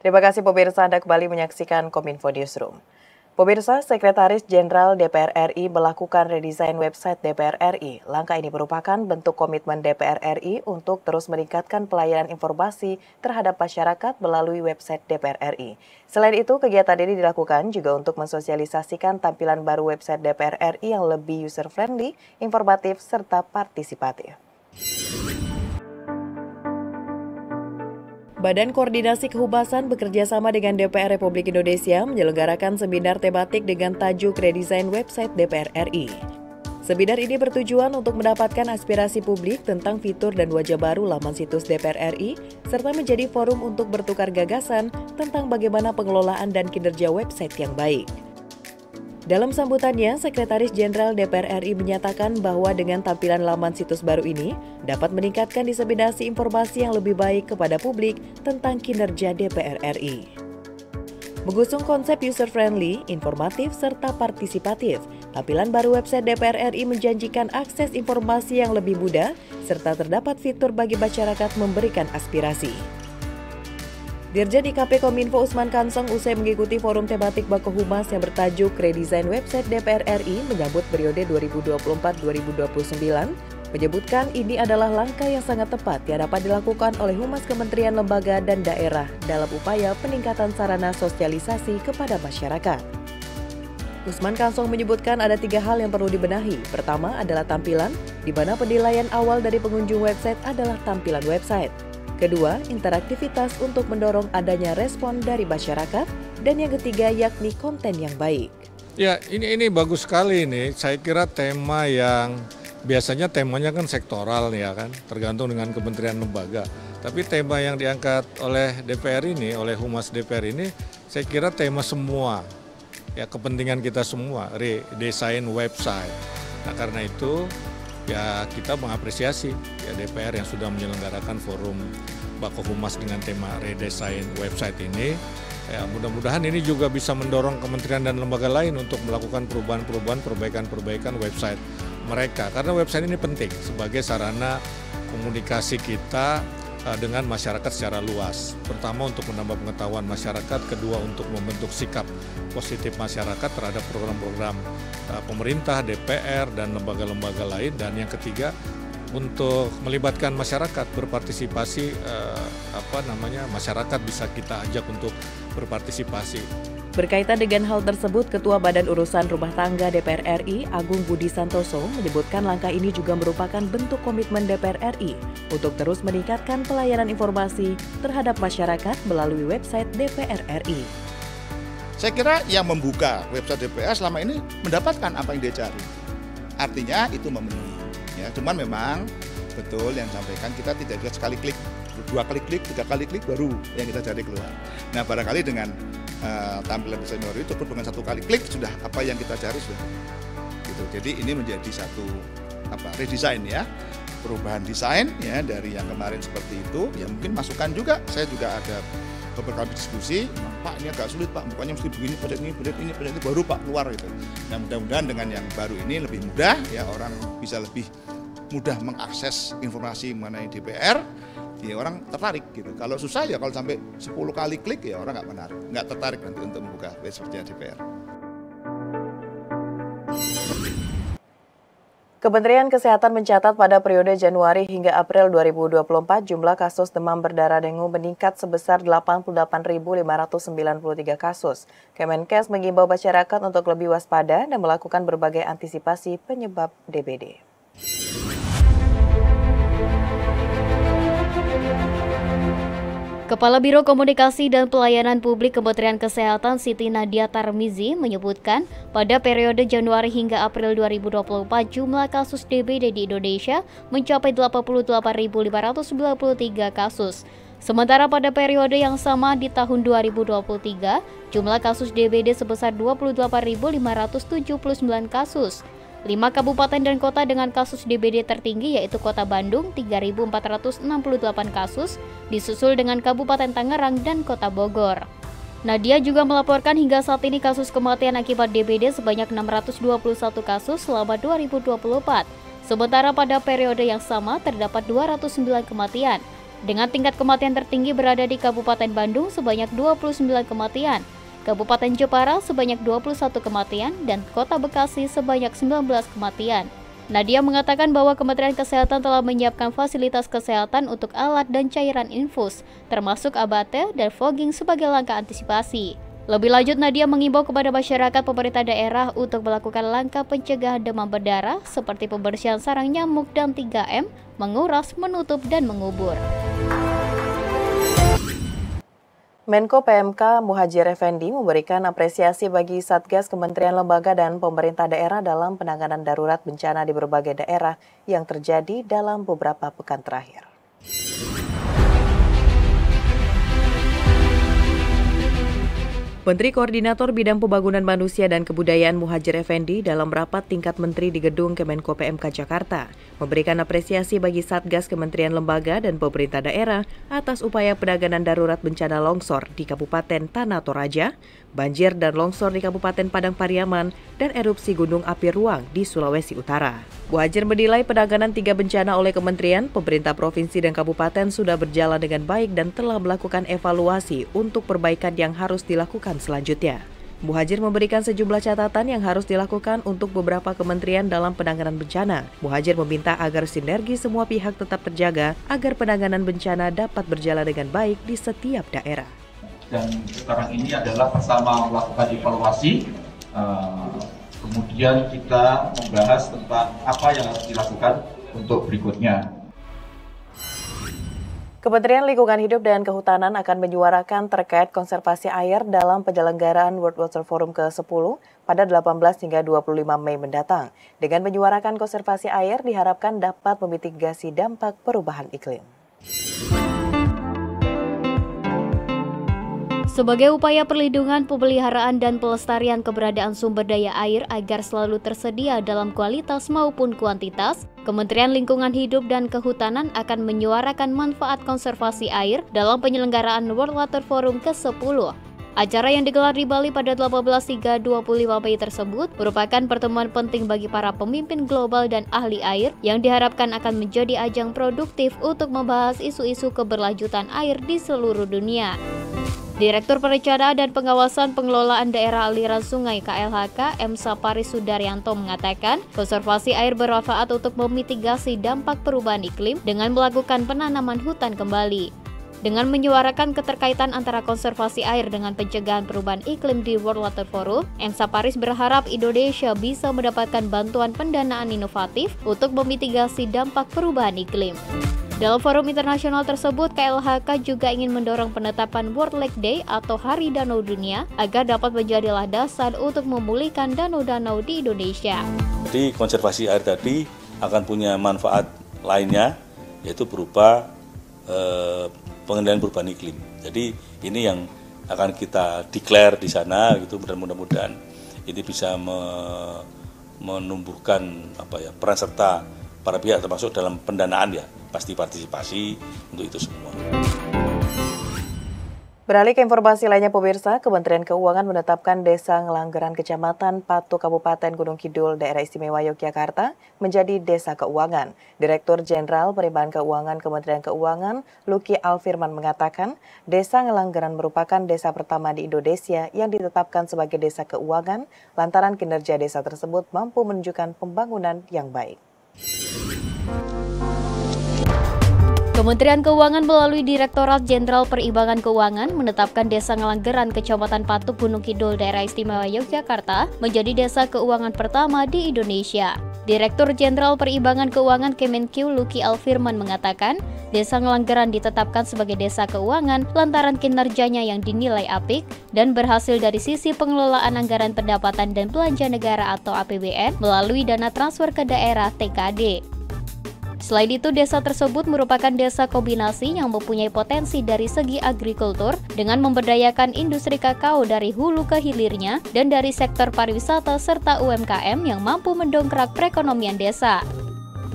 Terima kasih pemirsa, Anda kembali menyaksikan Kominfo Newsroom. Pemirsa, Sekretaris Jenderal DPR RI melakukan redesain website DPR RI. Langkah ini merupakan bentuk komitmen DPR RI untuk terus meningkatkan pelayanan informasi terhadap masyarakat melalui website DPR RI. Selain itu, kegiatan ini dilakukan juga untuk mensosialisasikan tampilan baru website DPR RI yang lebih user-friendly, informatif, serta partisipatif. Badan Koordinasi Kehumasan bekerjasama dengan DPR Republik Indonesia menyelenggarakan seminar tematik dengan tajuk redesign website DPR RI. Seminar ini bertujuan untuk mendapatkan aspirasi publik tentang fitur dan wajah baru laman situs DPR RI, serta menjadi forum untuk bertukar gagasan tentang bagaimana pengelolaan dan kinerja website yang baik. Dalam sambutannya, Sekretaris Jenderal DPR RI menyatakan bahwa dengan tampilan laman situs baru ini dapat meningkatkan diseminasi informasi yang lebih baik kepada publik tentang kinerja DPR RI. Mengusung konsep user-friendly, informatif, serta partisipatif, tampilan baru website DPR RI menjanjikan akses informasi yang lebih mudah, serta terdapat fitur bagi masyarakat memberikan aspirasi. Dirjen IKP Kominfo Usman Kansong usai mengikuti forum tematik Bakohumas yang bertajuk redesign website DPR RI menyambut periode 2024-2029, menyebutkan ini adalah langkah yang sangat tepat yang dapat dilakukan oleh Humas Kementerian Lembaga dan Daerah dalam upaya peningkatan sarana sosialisasi kepada masyarakat. Usman Kansong menyebutkan ada 3 hal yang perlu dibenahi. Pertama adalah tampilan, di mana penilaian awal dari pengunjung website adalah tampilan website. Kedua, interaktivitas untuk mendorong adanya respon dari masyarakat. Dan yang ketiga, yakni konten yang baik. Ya, ini bagus sekali ini. Saya kira tema yang biasanya temanya kan sektoral ya kan, tergantung dengan kementerian lembaga. Tapi tema yang diangkat oleh DPR ini, oleh Humas DPR ini, saya kira tema semua. Ya, kepentingan kita semua, redesign website. Nah, karena itu ya kita mengapresiasi ya DPR yang sudah menyelenggarakan forum Bakohumas dengan tema redesign website ini. Ya, mudah-mudahan ini juga bisa mendorong kementerian dan lembaga lain untuk melakukan perubahan-perubahan, perbaikan-perbaikan website mereka. Karena website ini penting sebagai sarana komunikasi kita dengan masyarakat secara luas. Pertama untuk menambah pengetahuan masyarakat, kedua untuk membentuk sikap positif masyarakat terhadap program-program pemerintah, DPR, dan lembaga-lembaga lain. Dan yang ketiga untuk melibatkan masyarakat berpartisipasi, masyarakat bisa kita ajak untuk berpartisipasi. Berkaitan dengan hal tersebut, Ketua Badan Urusan Rumah Tangga DPR RI, Agung Budi Santoso, menyebutkan langkah ini juga merupakan bentuk komitmen DPR RI untuk terus meningkatkan pelayanan informasi terhadap masyarakat melalui website DPR RI. Saya kira yang membuka website DPR selama ini mendapatkan apa yang dia cari. Artinya itu memenuhi. Ya, cuman memang betul yang disampaikan, kita tidak bisa sekali klik, 2 kali klik, 3 kali klik baru yang kita cari keluar. Nah, barangkali dengan tampilan desain baru itu cukup dengan 1 kali klik sudah apa yang kita cari sudah. Gitu. Jadi ini menjadi satu redesign ya, perubahan desain ya dari yang kemarin seperti itu. Ya mungkin masukan juga, saya juga ada beberapa diskusi, Pak ini agak sulit Pak, bukannya mesti begini, pencet ini baru Pak keluar gitu. Nah mudah-mudahan dengan yang baru ini lebih mudah ya, orang bisa lebih mudah mengakses informasi mengenai DPR, ya orang tertarik gitu. Kalau susah ya kalau sampai 10 kali klik ya orang nggak tertarik nanti untuk membuka website DPR. Kementerian Kesehatan mencatat pada periode Januari hingga April 2024 jumlah kasus demam berdarah dengue meningkat sebesar 88.593 kasus. Kemenkes mengimbau masyarakat untuk lebih waspada dan melakukan berbagai antisipasi penyebab DBD. Kepala Biro Komunikasi dan Pelayanan Publik Kementerian Kesehatan Siti Nadia Tarmizi menyebutkan pada periode Januari hingga April 2024 jumlah kasus DBD di Indonesia mencapai 88.593 kasus. Sementara pada periode yang sama di tahun 2023, jumlah kasus DBD sebesar 28.579 kasus. 5 kabupaten dan kota dengan kasus DBD tertinggi yaitu Kota Bandung 3.468 kasus, disusul dengan Kabupaten Tangerang dan Kota Bogor. Nadia juga melaporkan hingga saat ini kasus kematian akibat DBD sebanyak 621 kasus selama 2024. Sementara pada periode yang sama terdapat 209 kematian. Dengan tingkat kematian tertinggi berada di Kabupaten Bandung sebanyak 29 kematian, Kabupaten Jepara sebanyak 21 kematian, dan Kota Bekasi sebanyak 19 kematian. Nadia mengatakan bahwa Kementerian Kesehatan telah menyiapkan fasilitas kesehatan untuk alat dan cairan infus, termasuk ABT dan fogging sebagai langkah antisipasi. Lebih lanjut, Nadia mengimbau kepada masyarakat pemerintah daerah untuk melakukan langkah pencegahan demam berdarah seperti pembersihan sarang nyamuk dan 3M, menguras, menutup, dan mengubur. Menko PMK Muhadjir Effendi memberikan apresiasi bagi Satgas Kementerian Lembaga dan pemerintah daerah dalam penanganan darurat bencana di berbagai daerah yang terjadi dalam beberapa pekan terakhir. Menteri Koordinator Bidang Pembangunan Manusia dan Kebudayaan Muhadjir Effendi dalam rapat tingkat menteri di Gedung Kemenko PMK Jakarta memberikan apresiasi bagi Satgas Kementerian Lembaga dan pemerintah daerah atas upaya penanganan darurat bencana longsor di Kabupaten Tanah Toraja, banjir dan longsor di Kabupaten Padang Pariaman, dan erupsi Gunung Api Ruang di Sulawesi Utara. Muhadjir menilai penanganan 3 bencana oleh kementerian, pemerintah provinsi dan kabupaten sudah berjalan dengan baik dan telah melakukan evaluasi untuk perbaikan yang harus dilakukan selanjutnya. Muhadjir memberikan sejumlah catatan yang harus dilakukan untuk beberapa kementerian dalam penanganan bencana. Muhadjir meminta agar sinergi semua pihak tetap terjaga agar penanganan bencana dapat berjalan dengan baik di setiap daerah. Dan sekarang ini adalah pertama melakukan evaluasi, kemudian kita membahas tentang apa yang harus dilakukan untuk berikutnya. Kementerian Lingkungan Hidup dan Kehutanan akan menyuarakan terkait konservasi air dalam penyelenggaraan World Water Forum ke-10 pada 18 hingga 25 Mei mendatang. Dengan menyuarakan konservasi air diharapkan dapat memitigasi dampak perubahan iklim. Sebagai upaya perlindungan, pemeliharaan, dan pelestarian keberadaan sumber daya air agar selalu tersedia dalam kualitas maupun kuantitas, Kementerian Lingkungan Hidup dan Kehutanan akan menyuarakan manfaat konservasi air dalam penyelenggaraan World Water Forum ke-10. Acara yang digelar di Bali pada 18 hingga 25 Mei tersebut merupakan pertemuan penting bagi para pemimpin global dan ahli air yang diharapkan akan menjadi ajang produktif untuk membahas isu-isu keberlanjutan air di seluruh dunia. Direktur Perencanaan dan Pengawasan Pengelolaan Daerah Aliran Sungai KLHK, M. Saparis Sudaryanto mengatakan, konservasi air bermanfaat untuk memitigasi dampak perubahan iklim dengan melakukan penanaman hutan kembali. Dengan menyuarakan keterkaitan antara konservasi air dengan pencegahan perubahan iklim di World Water Forum, M. Saparis berharap Indonesia bisa mendapatkan bantuan pendanaan inovatif untuk memitigasi dampak perubahan iklim. Dalam forum internasional tersebut, KLHK juga ingin mendorong penetapan World Lake Day atau Hari Danau Dunia agar dapat menjadi landasan untuk memulihkan danau-danau di Indonesia. Jadi konservasi air tadi akan punya manfaat lainnya, yaitu berupa pengendalian perubahan iklim. Jadi ini yang akan kita declare di sana, gitu. Mudah-mudahan ini bisa menumbuhkan peran serta para pihak termasuk dalam pendanaan, ya pasti partisipasi untuk itu semua. Beralih ke informasi lainnya pemirsa, Kementerian Keuangan menetapkan Desa Ngelanggeran Kecamatan Patu Kabupaten Gunung Kidul Daerah Istimewa Yogyakarta menjadi Desa Keuangan. Direktur Jenderal Perimbangan Keuangan Kementerian Keuangan Luki Alfirman mengatakan, Desa Ngelanggeran merupakan desa pertama di Indonesia yang ditetapkan sebagai Desa Keuangan lantaran kinerja desa tersebut mampu menunjukkan pembangunan yang baik. Kementerian Keuangan melalui Direktorat Jenderal Perimbangan Keuangan menetapkan Desa Ngelanggeran Kecamatan Patu Gunung Kidul Daerah Istimewa Yogyakarta menjadi desa keuangan pertama di Indonesia. Direktur Jenderal Perimbangan Keuangan Kemenkeu Luki Alfirman mengatakan, Desa Ngelanggeran ditetapkan sebagai desa keuangan lantaran kinerjanya yang dinilai apik dan berhasil dari sisi pengelolaan anggaran pendapatan dan belanja negara atau APBN melalui dana transfer ke daerah TKD. Selain itu, desa tersebut merupakan desa kombinasi yang mempunyai potensi dari segi agrikultur dengan memberdayakan industri kakao dari hulu ke hilirnya dan dari sektor pariwisata serta UMKM yang mampu mendongkrak perekonomian desa.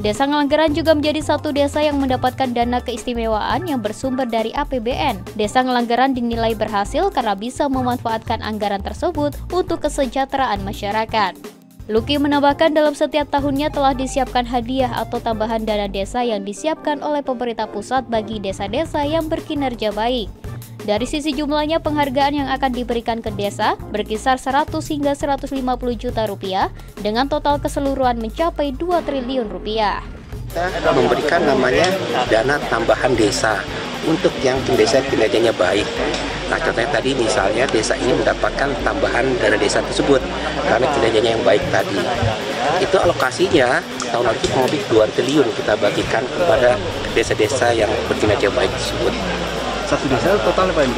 Desa Ngelanggeran juga menjadi satu desa yang mendapatkan dana keistimewaan yang bersumber dari APBN. Desa Ngelanggeran dinilai berhasil karena bisa memanfaatkan anggaran tersebut untuk kesejahteraan masyarakat. Luki menambahkan dalam setiap tahunnya telah disiapkan hadiah atau tambahan dana desa yang disiapkan oleh pemerintah pusat bagi desa-desa yang berkinerja baik. Dari sisi jumlahnya, penghargaan yang akan diberikan ke desa berkisar 100 hingga 150 juta rupiah dengan total keseluruhan mencapai 2 triliun rupiah. Kita memberikan namanya dana tambahan desa untuk yang desa kinerjanya baik. Nah, contohnya tadi misalnya desa ini mendapatkan tambahan dana desa tersebut karena kinerjanya yang baik tadi. Itu alokasinya tahun lalu kurang lebih 2 triliun kita bagikan kepada desa-desa yang berkinerja baik tersebut. Satu desa total apa yang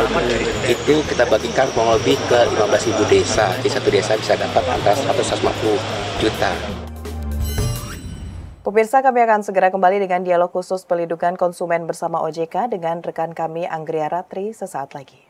itu kita bagikan kurang lebih ke 15.000 desa. Di satu desa bisa dapat antara 150 juta. Pemirsa, kami akan segera kembali dengan dialog khusus pelindungan konsumen bersama OJK dengan rekan kami Anggria Ratri sesaat lagi.